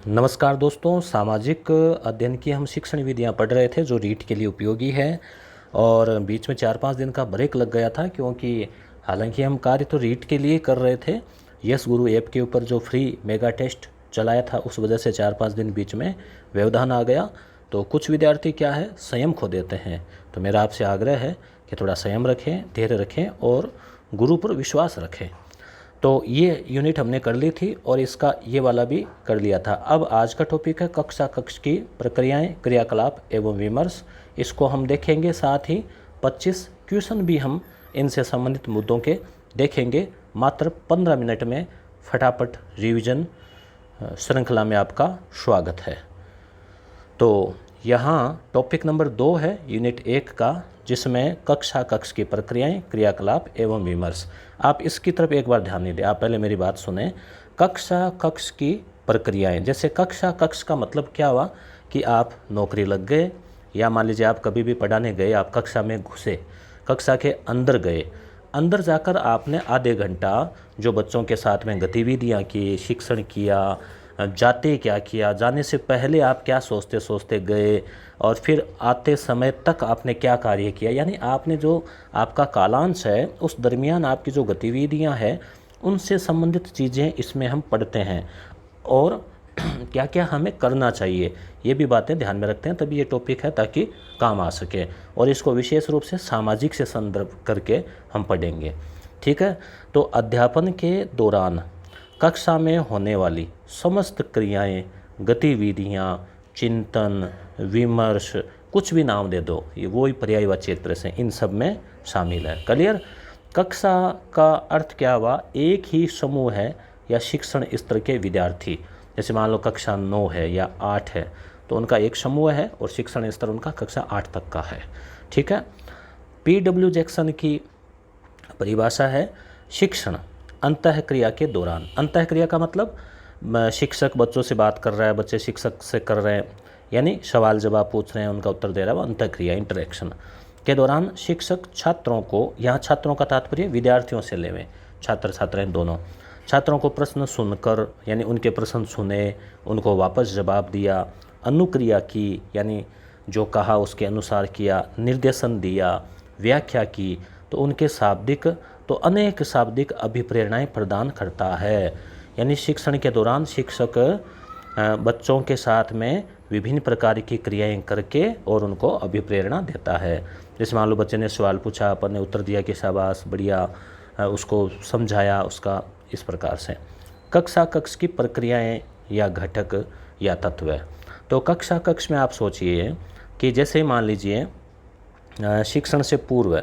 नमस्कार दोस्तों, सामाजिक अध्ययन की हम शिक्षण विधियां पढ़ रहे थे जो रीट के लिए उपयोगी है। और बीच में 4-5 दिन का ब्रेक लग गया था क्योंकि हालांकि हम कार्य तो रीट के लिए कर रहे थे। यस गुरु ऐप के ऊपर जो फ्री मेगा टेस्ट चलाया था उस वजह से 4-5 दिन बीच में व्यवधान आ गया। तो कुछ विद्यार्थी क्या है, संयम खो देते हैं। तो मेरा आपसे आग्रह है कि थोड़ा संयम रखें, धैर्य रखें और गुरु पर विश्वास रखें। तो ये यूनिट हमने कर ली थी और इसका ये वाला भी कर लिया था। अब आज का टॉपिक है कक्ष की प्रक्रियाएं, क्रियाकलाप एवं विमर्श। इसको हम देखेंगे, साथ ही 25 क्वेश्चन भी हम इनसे संबंधित मुद्दों के देखेंगे। मात्र 15 मिनट में फटाफट रिवीजन श्रृंखला में आपका स्वागत है। तो यहाँ टॉपिक नंबर 2 है यूनिट 1 का, जिसमें कक्ष की प्रक्रियाएं, क्रियाकलाप एवं विमर्श। आप इसकी तरफ एक बार ध्यान नहीं दें, आप पहले मेरी बात सुने। कक्ष की प्रक्रियाएं, जैसे कक्ष का मतलब क्या हुआ कि आप नौकरी लग गए, या मान लीजिए आप कभी भी पढ़ाने गए, आप कक्षा में घुसे, कक्षा के अंदर गए, अंदर जाकर आपने आधे घंटा जो बच्चों के साथ में गतिविधियां की, शिक्षण किया, जाते क्या किया, जाने से पहले आप क्या सोचते सोचते गए, और फिर आते समय तक आपने क्या कार्य किया, यानी आपने जो आपका कालांश है उस दरमियान आपकी जो गतिविधियां हैं उनसे संबंधित चीज़ें इसमें हम पढ़ते हैं। और क्या क्या हमें करना चाहिए ये भी बातें ध्यान में रखते हैं, तभी ये टॉपिक है ताकि काम आ सके। और इसको विशेष रूप से सामाजिक से संदर्भ करके हम पढ़ेंगे, ठीक है। तो अध्यापन के दौरान कक्षा में होने वाली समस्त क्रियाएं, गतिविधियां, चिंतन, विमर्श, कुछ भी नाम दे दो, ये वही पर्यायवाची एक तरह से इन सब में शामिल है। क्लियर। कक्षा का अर्थ क्या हुआ, एक ही समूह है या शिक्षण स्तर के विद्यार्थी। जैसे मान लो कक्षा 9 है या 8 है तो उनका एक समूह है और शिक्षण स्तर उनका कक्षा 8 तक का है, ठीक है। PW जैक्सन की परिभाषा है शिक्षण अंतःक्रिया के दौरान। अंतःक्रिया का मतलब शिक्षक बच्चों से बात कर रहा है, बच्चे शिक्षक से कर रहे हैं, यानी सवाल जवाब पूछ रहे हैं, उनका उत्तर दे रहा है, वो अंतःक्रिया इंटरेक्शन के दौरान शिक्षक छात्रों को, यहाँ छात्रों का तात्पर्य विद्यार्थियों से लेवें, छात्र छात्राएं दोनों, छात्रों को प्रश्न सुनकर, यानी उनके प्रश्न सुने, उनको वापस जवाब दिया, अनुक्रिया की, यानी जो कहा उसके अनुसार किया, निर्देशन दिया, व्याख्या की, तो उनके शाब्दिक तो अनेक शाब्दिक अभिप्रेरणाएं प्रदान करता है। यानी शिक्षण के दौरान शिक्षक बच्चों के साथ में विभिन्न प्रकार की क्रियाएं करके और उनको अभिप्रेरणा देता है। जैसे मान लो बच्चे ने सवाल पूछा, अपन ने उत्तर दिया कि शाबाश बढ़िया, उसको समझाया उसका, इस प्रकार से। कक्ष की प्रक्रियाएं या घटक या तत्व। तो कक्ष में आप सोचिए कि जैसे मान लीजिए शिक्षण से पूर्व,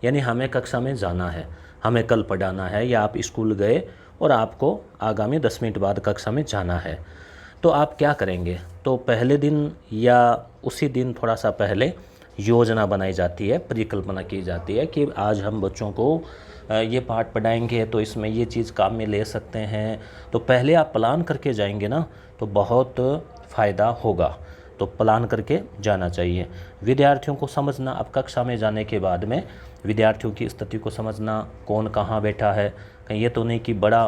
यानी हमें कक्षा में जाना है, हमें कल पढ़ाना है, या आप स्कूल गए और आपको आगामी 10 मिनट बाद कक्षा में जाना है, तो आप क्या करेंगे। तो पहले दिन या उसी दिन थोड़ा सा पहले योजना बनाई जाती है, परिकल्पना की जाती है कि आज हम बच्चों को ये पाठ पढ़ाएंगे तो इसमें ये चीज़ काम में ले सकते हैं। तो पहले आप प्लान करके जाएंगे ना तो बहुत फ़ायदा होगा, तो प्लान करके जाना चाहिए। विद्यार्थियों को समझना, अब कक्षा में जाने के बाद में विद्यार्थियों की स्थिति को समझना, कौन कहाँ बैठा है, कहीं ये तो नहीं कि बड़ा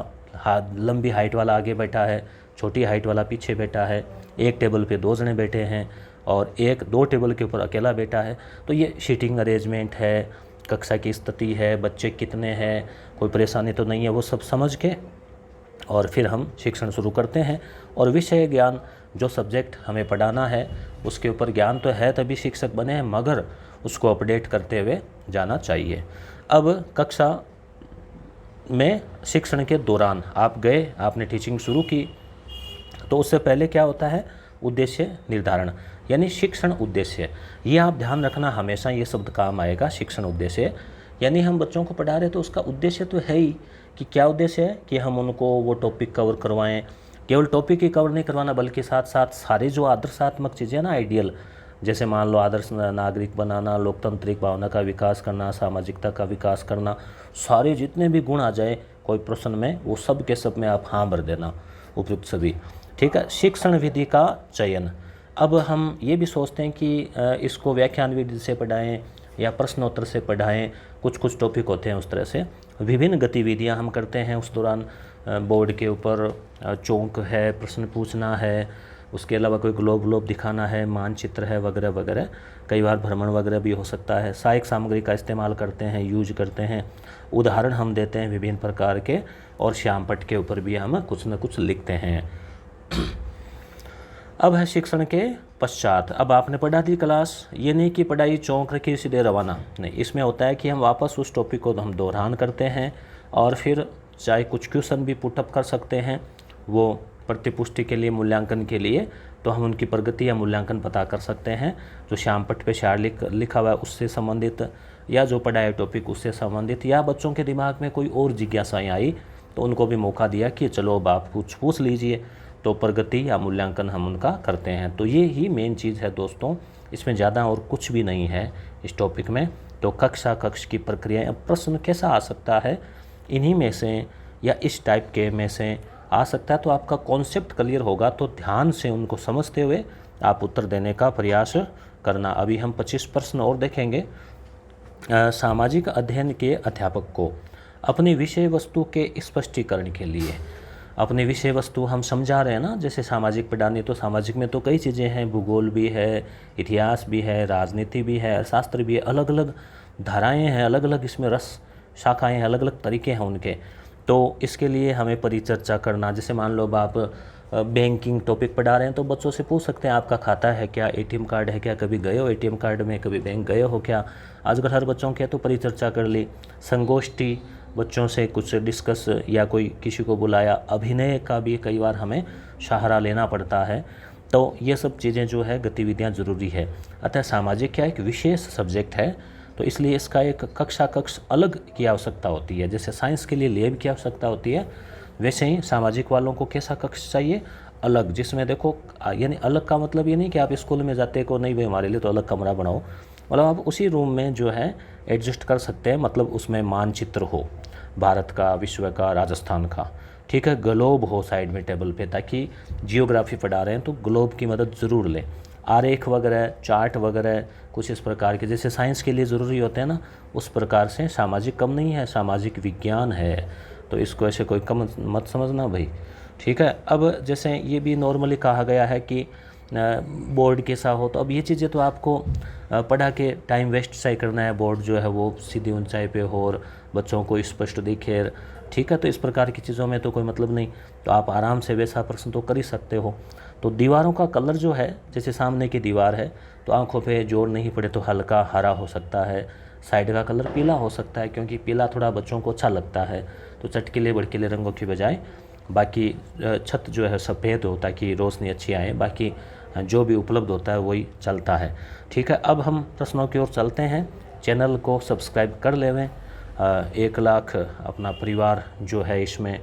लंबी हाइट वाला आगे बैठा है, छोटी हाइट वाला पीछे बैठा है, एक टेबल पे 2 जने बैठे हैं और 1-2 टेबल के ऊपर अकेला बैठा है। तो ये सीटिंग अरेंजमेंट है, कक्षा की स्थिति है, बच्चे कितने हैं, कोई परेशानी तो नहीं है, वो सब समझ के और फिर हम शिक्षण शुरू करते हैं। और विषय ज्ञान, जो सब्जेक्ट हमें पढ़ाना है उसके ऊपर ज्ञान तो है तभी शिक्षक बने हैं, मगर उसको अपडेट करते हुए जाना चाहिए। अब कक्षा में शिक्षण के दौरान आप गए, आपने टीचिंग शुरू की, तो उससे पहले क्या होता है, उद्देश्य निर्धारण, यानी शिक्षण उद्देश्य। ये आप ध्यान रखना, हमेशा ये शब्द काम आएगा, शिक्षण उद्देश्य। यानी हम बच्चों को पढ़ा रहे तो उसका उद्देश्य तो है ही, कि क्या उद्देश्य है कि हम उनको वो टॉपिक कवर करवाएं। केवल टॉपिक ही कवर नहीं करवाना, बल्कि साथ साथ सारे जो आदर्शात्मक चीज़ें ना, आइडियल, जैसे मान लो आदर्श नागरिक बनाना, लोकतांत्रिक भावना का विकास करना, सामाजिकता का विकास करना, सारे जितने भी गुण आ जाए कोई प्रश्न में, वो सब के सब में आप हाँ भर देना, उपयुक्त सभी, ठीक है। शिक्षण विधि का चयन। अब हम ये भी सोचते हैं कि इसको व्याख्यान विधि से पढ़ाएं या प्रश्नोत्तर से पढ़ाएं, कुछ टॉपिक होते हैं उस तरह से। विभिन्न गतिविधियां हम करते हैं उस दौरान, बोर्ड के ऊपर चौक है, प्रश्न पूछना है, उसके अलावा कोई ग्लोब व्लोब दिखाना है, मानचित्र है वगैरह वगैरह, कई बार भ्रमण वगैरह भी हो सकता है। सहायक सामग्री का इस्तेमाल करते हैं, यूज करते हैं, उदाहरण हम देते हैं विभिन्न प्रकार के, और श्यामपट्ट के ऊपर भी हम कुछ न कुछ लिखते हैं। अब है शिक्षण के पश्चात। अब आपने पढ़ा दी क्लास, ये नहीं कि पढ़ाई चौंक रखी सीधे रवाना, नहीं, इसमें होता है कि हम वापस उस टॉपिक को हम दोहरान करते हैं, और फिर चाहे कुछ क्वेश्चन भी पुटअप कर सकते हैं वो प्रतिपुष्टि के लिए, मूल्यांकन के लिए, तो हम उनकी प्रगति या मूल्यांकन पता कर सकते हैं। जो श्यामपट्ट पे शार लिखा हुआ है उससे संबंधित, या जो पढ़ाया टॉपिक उससे संबंधित, या बच्चों के दिमाग में कोई और जिज्ञासाएँ आई तो उनको भी मौका दिया कि चलो अब आप कुछ पूछ लीजिए, तो प्रगति या मूल्यांकन हम उनका करते हैं। तो ये ही मेन चीज़ है दोस्तों, इसमें ज़्यादा और कुछ भी नहीं है इस टॉपिक में। तो कक्ष की प्रक्रिया, प्रश्न कैसा आ सकता है, इन्हीं में से या इस टाइप के में से आ सकता है, तो आपका कॉन्सेप्ट क्लियर होगा तो ध्यान से उनको समझते हुए आप उत्तर देने का प्रयास करना। अभी हम 25 प्रश्न और देखेंगे। सामाजिक अध्ययन के अध्यापक को अपनी विषय वस्तु के स्पष्टीकरण के लिए, अपनी विषय वस्तु हम समझा रहे हैं ना, जैसे सामाजिक पढ़ानी, तो सामाजिक में तो कई चीज़ें हैं, भूगोल भी है, इतिहास भी है, राजनीति भी है, शास्त्र भी है, अलग अलग धाराएं हैं, अलग अलग इसमें रस शाखाएं हैं, अलग अलग तरीके हैं उनके। तो इसके लिए हमें परिचर्चा करना, जैसे मान लो अब आप बैंकिंग टॉपिक पढ़ा रहे हैं तो बच्चों से पूछ सकते हैं आपका खाता है क्या, एटीएम कार्ड है क्या, कभी गए हो एटीएम कार्ड में, कभी बैंक गए हो क्या। आजकल हर बच्चों के, तो परिचर्चा कर ली। संगोष्ठी, बच्चों से कुछ डिस्कस, या कोई किसी को बुलाया, अभिनय का भी कई बार हमें सहारा लेना पड़ता है। तो ये सब चीज़ें जो है गतिविधियाँ ज़रूरी है। अतः सामाजिक क्या एक विशेष सब्जेक्ट है, तो इसलिए इसका एक कक्ष अलग की आवश्यकता होती है। जैसे साइंस के लिए लैब की आवश्यकता होती है, वैसे ही सामाजिक वालों को कैसा कक्ष चाहिए, अलग, जिसमें देखो, यानी अलग का मतलब ये नहीं कि आप स्कूल में जाते को नहीं भाई हमारे लिए तो अलग कमरा बनाओ, मतलब आप उसी रूम में जो है एडजस्ट कर सकते हैं, मतलब उसमें मानचित्र हो भारत का, विश्व का, राजस्थान का, ठीक है, ग्लोब हो साइड में टेबल पे, ताकि जियोग्राफी पढ़ा रहे हैं तो ग्लोब की मदद ज़रूर लें। आरेख वगैरह, चार्ट वगैरह कुछ इस प्रकार के, जैसे साइंस के लिए ज़रूरी होते हैं ना, उस प्रकार से सामाजिक कम नहीं है, सामाजिक विज्ञान है, तो इसको ऐसे कोई कम मत समझना भाई, ठीक है। अब जैसे ये भी नॉर्मली कहा गया है कि बोर्ड कैसा हो, तो अब ये चीज़ें तो आपको पढ़ा के टाइम वेस्ट से करना है, बोर्ड जो है वो सीधी ऊंचाई पे हो और बच्चों को स्पष्ट दिखे, ठीक है, तो इस प्रकार की चीज़ों में तो कोई मतलब नहीं, तो आप आराम से वैसा प्रश्न तो कर ही सकते हो। तो दीवारों का कलर जो है, जैसे सामने की दीवार है तो आंखों पे जोर नहीं पड़े तो हल्का हरा हो सकता है, साइड का कलर पीला हो सकता है, क्योंकि पीला थोड़ा बच्चों को अच्छा लगता है, तो चटकीले भड़कीले रंगों की बजाय बाकी छत जो है सफ़ेद हो ताकि रोशनी अच्छी आए, बाकी जो भी उपलब्ध होता है वही चलता है, ठीक है। अब हम प्रश्नों की ओर चलते हैं। चैनल को सब्सक्राइब कर लेवें। 1 लाख अपना परिवार जो है, इसमें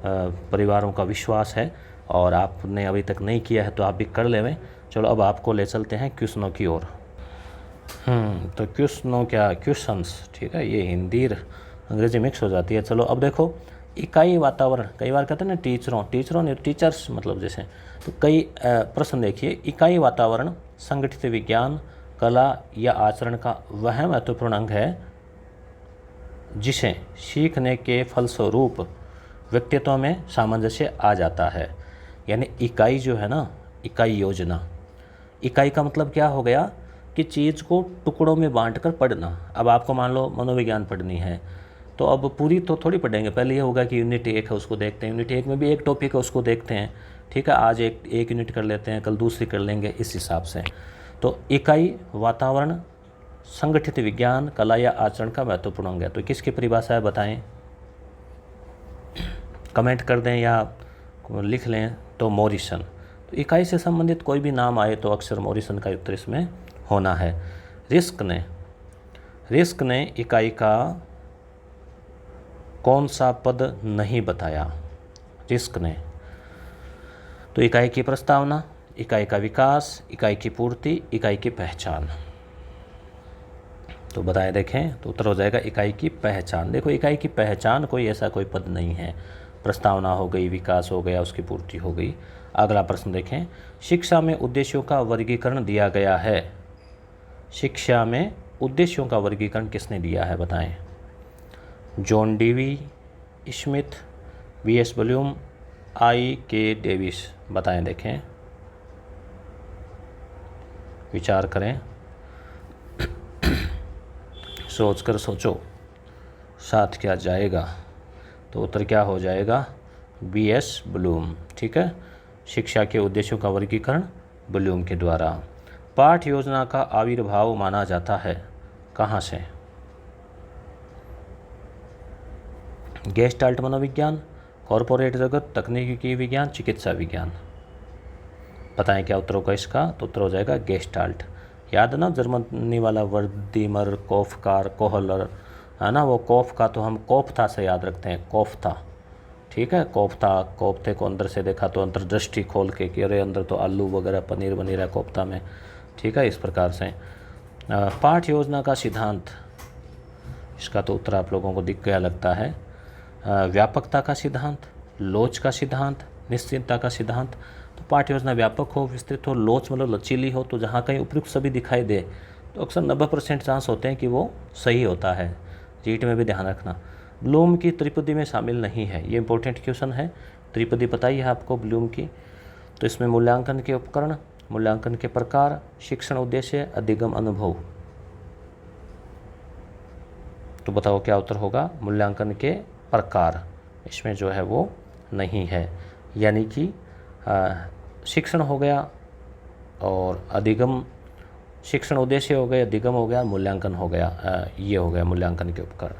परिवारों का विश्वास है, और आपने अभी तक नहीं किया है तो आप भी कर लेवें। चलो अब आपको ले चलते हैं क्वेश्चनों की ओर। तो क्वेश्चंस, ठीक है, ये हिंदी अंग्रेजी मिक्स हो जाती है। चलो अब देखो, इकाई वातावरण, कई बार कहते हैं ना टीचरों ने, टीचर्स मतलब जैसे, तो कई प्रश्न देखिए। इकाई वातावरण संगठित विज्ञान, कला या आचरण का वह महत्वपूर्ण अंग है जिसे सीखने के फलस्वरूप व्यक्तित्व में सामंजस्य आ जाता है। यानी इकाई जो है ना, इकाई योजना, इकाई का मतलब क्या हो गया कि चीज़ को टुकड़ों में बांटकर पढ़ना। अब आपको मान लो मनोविज्ञान पढ़नी है, तो अब पूरी तो थोड़ी पढ़ेंगे, पहले ये होगा कि यूनिट 1 है उसको देखते हैं, यूनिट 1 में भी एक टॉपिक है उसको देखते हैं, ठीक है, आज एक यूनिट कर लेते हैं, कल दूसरी कर लेंगे, इस हिसाब से। तो इकाई वातावरण संगठित विज्ञान, कला या आचरण का महत्वपूर्ण अंग है। तो किसकी परिभाषा है बताएं, कमेंट कर दें या लिख लें। तो मॉरिसन। तो इकाई से संबंधित कोई भी नाम आए तो अक्सर मॉरिसन का उत्तर इसमें होना है। रिस्क ने इकाई का कौन सा पद नहीं बताया, रिस्क ने। तो इकाई की प्रस्तावना, इकाई का विकास, इकाई की पूर्ति, इकाई की पहचान। तो बताए देखें, तो उत्तर हो जाएगा इकाई की पहचान। देखो, इकाई की पहचान कोई ऐसा कोई पद नहीं है, प्रस्तावना हो गई, विकास हो गया, उसकी पूर्ति हो गई। अगला प्रश्न देखें, शिक्षा में उद्देश्यों का वर्गीकरण दिया गया है। शिक्षा में उद्देश्यों का वर्गीकरण किसने दिया है बताएं। John Dewey, Smith, BS Bloom, IK Davis, बताएं, देखें, विचार करें, सोचकर सोचो साथ क्या जाएगा। तो उत्तर क्या हो जाएगा? BS Bloom. ठीक है, शिक्षा के उद्देश्यों का वर्गीकरण ब्लूम के द्वारा। पाठ योजना का आविर्भाव माना जाता है कहाँ से? गेस्टाल्ट मनोविज्ञान, कॉरपोरेट जगत, तकनीकी विज्ञान, चिकित्सा विज्ञान। बताएं क्या उत्तर होगा इसका? तो उत्तर हो जाएगा गेस्टाल्ट। याद ना जर्मनी वाला वर्दीमर, कोफकार, कोहलर, है ना, वो कोफ का तो हम कोफ्ता से याद रखते हैं, कोफ्ता। ठीक है, कोफ्ता, कोफ्ते को अंदर से देखा तो अंतर्दृष्टि खोल के कि अरे अंदर तो आलू वगैरह पनीर बनी रहा है कोफ्ता में। ठीक है, इस प्रकार से। पाठ योजना का सिद्धांत, इसका तो उत्तर आप लोगों को दिख गया लगता है। व्यापकता का सिद्धांत, लोच का सिद्धांत, निश्चितता का सिद्धांत। तो पाठ योजना व्यापक हो, विस्तृत हो, लोच मतलब लचीली हो, तो जहाँ कहीं उपयुक्त सभी दिखाई दे तो अक्सर 90% चांस होते हैं कि वो सही होता है। जीट में भी ध्यान रखना। ब्लूम की त्रिपदी में शामिल नहीं है, ये इंपॉर्टेंट क्वेश्चन है। त्रिपदी पता ही है आपको ब्लूम की। तो इसमें मूल्यांकन के उपकरण, मूल्यांकन के प्रकार, शिक्षण उद्देश्य, अधिगम अनुभव। तो बताओ क्या उत्तर होगा? मूल्यांकन के प्रकार, इसमें जो है वो नहीं है, यानी कि शिक्षण हो गया और अधिगम, शिक्षण उद्देश्य हो गया, अधिगम हो गया, मूल्यांकन हो गया, ये हो गया मूल्यांकन के उपकरण।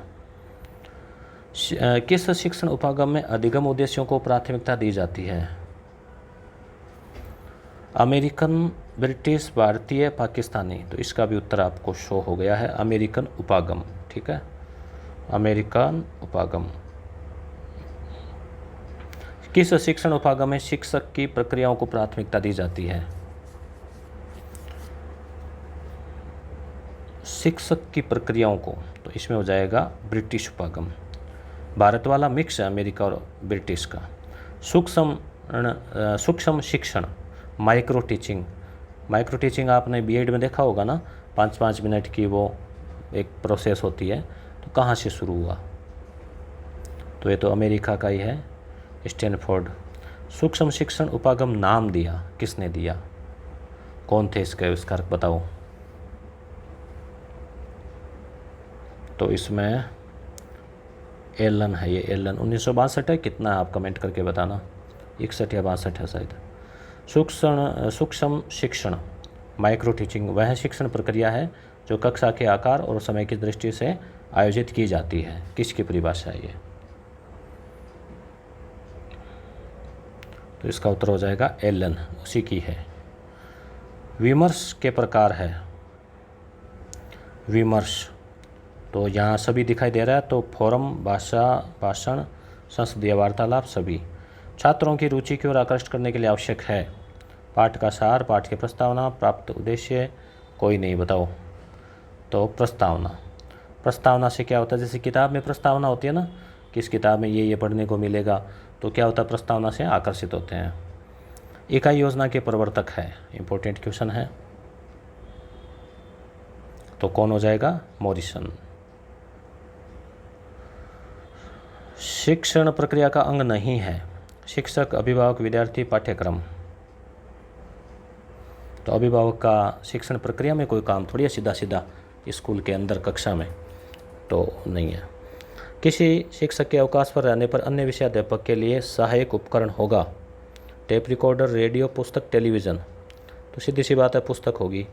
किस शिक्षण उपागम में अधिगम उद्देश्यों को प्राथमिकता दी जाती है? अमेरिकन, ब्रिटिश, भारतीय, पाकिस्तानी। तो इसका भी उत्तर आपको शो हो गया है, अमेरिकन उपागम। ठीक है, अमेरिकन उपागम। किस शिक्षण उपागम में शिक्षक की प्रक्रियाओं को प्राथमिकता दी जाती है? शिक्षक की प्रक्रियाओं को, तो इसमें हो जाएगा ब्रिटिश उपागम। भारत वाला मिक्स है अमेरिका और ब्रिटिश का। सूक्ष्म शिक्षण, माइक्रो टीचिंग। माइक्रो टीचिंग आपने बीएड में देखा होगा ना, 5-5 मिनट की वो एक प्रोसेस होती है। तो कहाँ से शुरू हुआ? तो ये तो अमेरिका का ही है, स्टैनफोर्ड। सूक्ष्म शिक्षण उपागम नाम दिया किसने दिया? कौन थे इसके आविष्कारक, बताओ। तो इसमें एलन है, ये एलन। 1962 है, कितना है आप कमेंट करके बताना, 61 या 62 है शायद। सूक्ष्म शिक्षण, माइक्रो टीचिंग, वह शिक्षण प्रक्रिया है जो कक्षा के आकार और समय की दृष्टि से आयोजित की जाती है। किसकी परिभाषा है ये? तो इसका उत्तर हो जाएगा एलन, उसी की है। विमर्श के प्रकार है, विमर्श। तो यहाँ सभी दिखाई दे रहा है, तो फोरम, भाषा, भाषण, संसदीय वार्तालाप, सभी। छात्रों की रुचि की ओर आकर्षित करने के लिए आवश्यक है। पाठ का सार, पाठ की प्रस्तावना, प्राप्त उद्देश्य, कोई नहीं, बताओ। तो प्रस्तावना। प्रस्तावना से क्या होता है? जैसे किताब में प्रस्तावना होती है ना, कि इस किताब में ये पढ़ने को मिलेगा, तो क्या होता है? प्रस्तावना से आकर्षित होते हैं। इकाई योजना के प्रवर्तक है, इंपॉर्टेंट क्वेश्चन है। तो कौन हो जाएगा? मॉरिसन। शिक्षण प्रक्रिया का अंग नहीं है, शिक्षक, अभिभावक, विद्यार्थी, पाठ्यक्रम। तो अभिभावक का शिक्षण प्रक्रिया में कोई काम थोड़ी है सीधा सीधा स्कूल के अंदर कक्षा में, तो नहीं है। किसी शिक्षक के अवकाश पर रहने पर अन्य विषयाध्यापक के लिए सहायक उपकरण होगा। टेप रिकॉर्डर, रेडियो, पुस्तक, टेलीविज़न। तो सीधी सी बात है, पुस्तक होगी।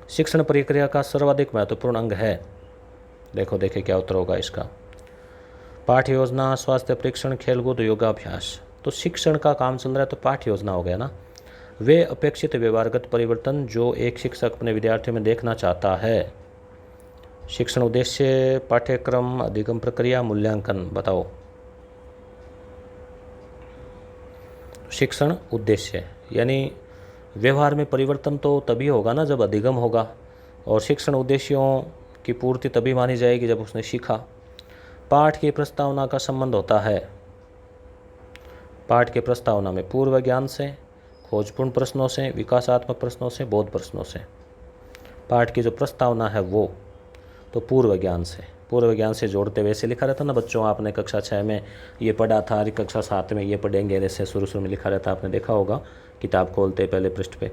शिक्षण प्रक्रिया का सर्वाधिक महत्वपूर्ण अंग है, देखिए क्या उत्तर होगा इसका। पाठ्य योजना, स्वास्थ्य परीक्षण, खेलकूद, योगाभ्यास। तो शिक्षण का काम चल रहा है तो पाठ्य योजना हो गया ना। वे अपेक्षित व्यवहारगत परिवर्तन जो एक शिक्षक अपने विद्यार्थियों में देखना चाहता है। शिक्षण उद्देश्य, पाठ्यक्रम, अधिगम प्रक्रिया, मूल्यांकन, बताओ। शिक्षण उद्देश्य यानी व्यवहार में परिवर्तन तो तभी होगा ना जब अधिगम होगा, और शिक्षण उद्देश्यों की पूर्ति तभी मानी जाएगी जब उसने सीखा। पाठ की प्रस्तावना का संबंध होता है, पाठ के प्रस्तावना में पूर्व ज्ञान से, खोजपूर्ण प्रश्नों से, विकासात्मक प्रश्नों से, बोध प्रश्नों से। पाठ की जो प्रस्तावना है वो तो पूर्व ज्ञान से। पूर्व ज्ञान से जोड़ते हुए ऐसे लिखा रहता ना बच्चों, आपने कक्षा 6 में ये पढ़ा था, कक्षा 7 में ये पढ़ेंगे, ऐसे शुरू में लिखा रहता, आपने देखा होगा किताब खोलते पहले पृष्ठ पे।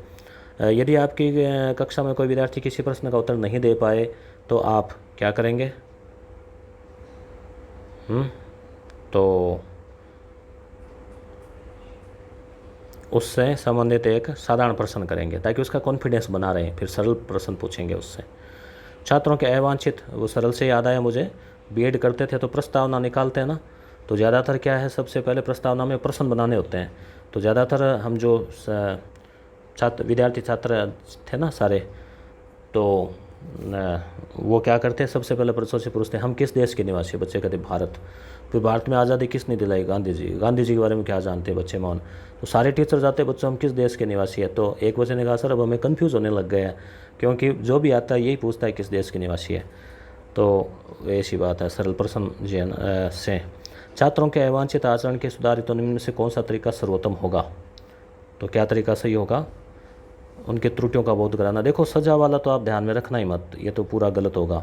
यदि आपकी कक्षा में कोई विद्यार्थी किसी प्रश्न का उत्तर नहीं दे पाए तो आप क्या करेंगे? तो उससे संबंधित एक साधारण प्रश्न करेंगे ताकि उसका कॉन्फिडेंस बना रहे, फिर सरल प्रश्न पूछेंगे उससे। छात्रों के अवांछित, वो सरल से याद आया मुझे, बीएड करते थे तो प्रस्तावना निकालते हैं ना, तो ज़्यादातर क्या है, सबसे पहले प्रस्तावना में प्रश्न बनाने होते हैं। तो ज़्यादातर हम जो विद्यार्थी छात्र थे ना सारे, तो वो क्या करते हैं, सबसे पहले प्रश्न से पूछते हैं हम किस देश के निवासी? बच्चे कहते भारत। फिर भारत में आज़ादी किसने दिलाई? गांधी जी। गांधी जी के बारे में क्या जानते हैं बच्चे? मौन। तो सारे टीचर जाते बच्चों हम किस देश के निवासी है? तो एक बच्चे ने कहा सर अब हमें कन्फ्यूज़ होने लग गया है, क्योंकि जो भी आता है यही पूछता है किस देश के निवासी है। तो ऐसी बात है, सरल प्रश्न से। छात्रों के अवांछित आचरण के सुधारित तो निम्न में से कौन सा तरीका सर्वोत्तम होगा? तो क्या तरीका सही होगा? उनके त्रुटियों का बोध कराना। देखो सजा वाला तो आप ध्यान में रखना ही मत, ये तो पूरा गलत होगा।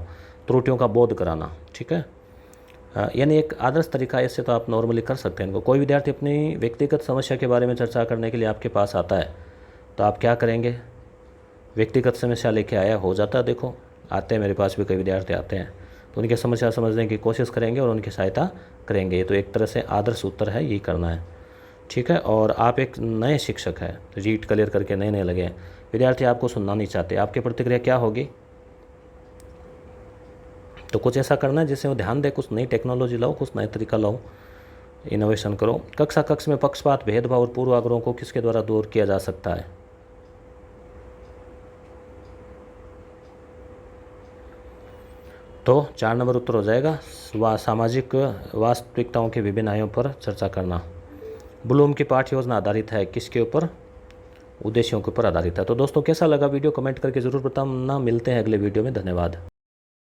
त्रुटियों का बोध कराना, ठीक है, यानी एक आदर्श तरीका, इससे तो आप नॉर्मली कर सकते हैं इनको। कोई विद्यार्थी अपनी व्यक्तिगत समस्या के बारे में चर्चा करने के लिए आपके पास आता है तो आप क्या करेंगे? व्यक्तिगत समस्या लेके आया हो जाता है, देखो आते हैं, मेरे पास भी कई विद्यार्थी आते हैं, तो उनकी समस्या समझने की कोशिश करेंगे और उनकी सहायता करेंगे। ये तो एक तरह से आदर्श उत्तर है, यही करना है, ठीक है। और आप एक नए शिक्षक हैं, रीट क्लियर करके नए लगे, विद्यार्थी आपको सुनना नहीं चाहते, आपकी प्रतिक्रिया क्या होगी? तो कुछ ऐसा करना है जिससे वो ध्यान दे, कुछ नई टेक्नोलॉजी लाओ, कुछ नए तरीका लाओ, इनोवेशन करो। कक्ष में पक्षपात, भेदभाव और पूर्वाग्रहों को किसके द्वारा दूर किया जा सकता है? तो 4 नंबर उत्तर हो जाएगा, सामाजिक वास्तविकताओं के विभिन्न आयामों पर चर्चा करना। ब्लूम की पाठ्य योजना आधारित है किसके ऊपर? उद्देश्यों के ऊपर आधारित है। तो दोस्तों कैसा लगा वीडियो, कमेंट करके ज़रूर बताना। मिलते हैं अगले वीडियो में, धन्यवाद।